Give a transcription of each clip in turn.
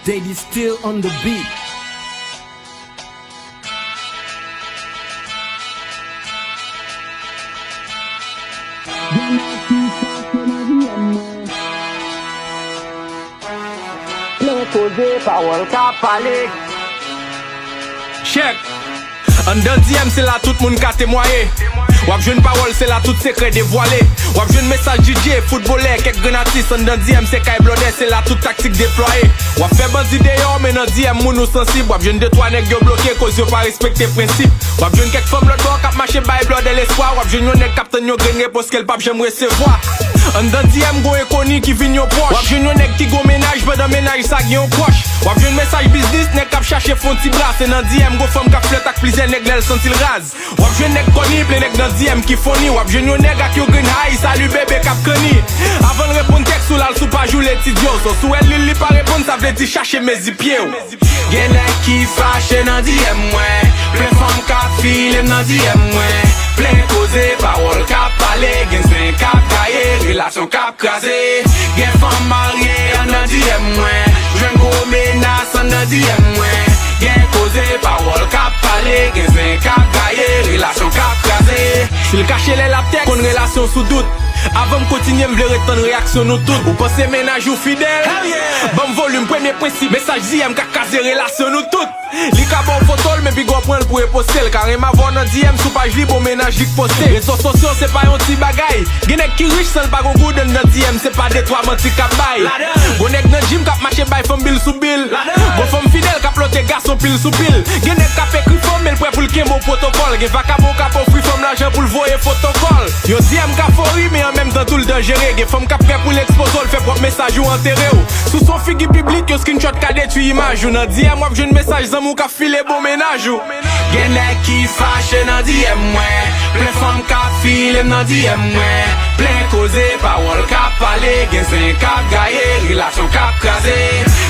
Daddy still on the beat. Check. En dan DM c'est là tout moun ka témoigner. Wap jwen parole c'est là tout secret dévoilé. Wap jwen message DJ, footballeur, quelques granatis. En dan DM c'est Kai Blodé, c'est là toute tactique déployée. Wap fait bandi dehors mais nan DM moun ou sensible. Wap jwen 2-3 nèg yo bloqué cause yo pas respecté principe. Wap jwen quelques femmes l'autre bord kap marché bay Blodé l'espoir. Wap jwen yon nèg captain yo gren repos qu'elle pap j'aime recevoir. En dan DM go ekoni qui vin yo proche. Wap jwen yon nèg qui go ménage, pendant ménage sa gen yon proche. Wap jwen message business nèg kap chercher fon ti bras. Et nan DM go femme kap flette ak plusieurs nèg lèl sentil raz. Wap jwen nèg koni ple nèg nan DM qui foni. Wap jwen yon nèg ak yo green high, salut bébé kap koni. Avant de répondre texte sous l'al sou pa jou les tidyo. So sou el li pa répondre ça vle di chercher mes pieds. Gen nèg qui fâché nan DM mwen. Plein femme kap file nan DM mwen. Plein cause parole kap pale. Gen sen kap kaye, relation kap krasé. Gen femme mariée nan DM mwen. Jwen go menace nan DM mwen. Gen cause parole kap pale. Gen sen kap kaye, relation kap krasé. S'il cache les la tête, kon relation sous doute. Avant de continuer, m'vle retan réaction nous toutes. Ou pensez ménage ou fidèle? Bon volume, premier principe, message DM ka kaze relation nous toutes. Li ka bon photo, mais puis go prend pour reposter. Carrément avant dans DM sous page libre, ménage lik poster. Réseaux sociaux, c'est pas un petit bagay. Gen nèg qui riche sans pas go good dans DM, c'est pas des trois menti kap bay. Bon nèg dans gym kap marché bay femme bill sous bill. Bon femme fidèle kap lote garçon pile sous pile. Gen nèg kap écrit femme, mais prêt pour le kembo protocole. Gen vacabo kap offri femme l'argent pour le voyer protocole. Yo DM ka fori, mais en même temps tout le danger. Gen femme kap prêt pour l'exposer, le fait propre message ou enterré ou. Sous son figure public, yo screenshot ka détruit image ou. Nan DM moi j'ai un message zamou ka file bon ménage ou. Gen nèg qui fâché nan DM mwen. Plein femme kap file nan DM mwen. Plein cause parole kap pale. Gen sen kap gaye, relation kap krasé.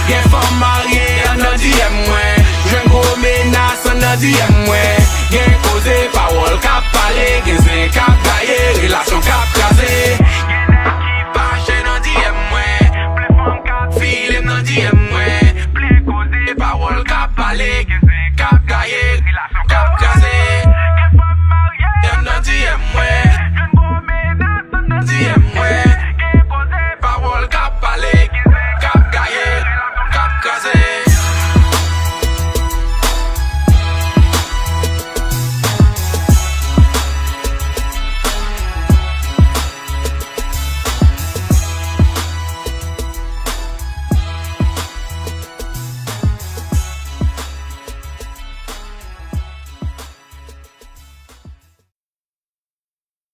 Gen femme mariée nan DM mwen. Jwen go menace nan DM mwen. Gen cause parole kap pale. Gen sen kap gaye, relation kap krasé.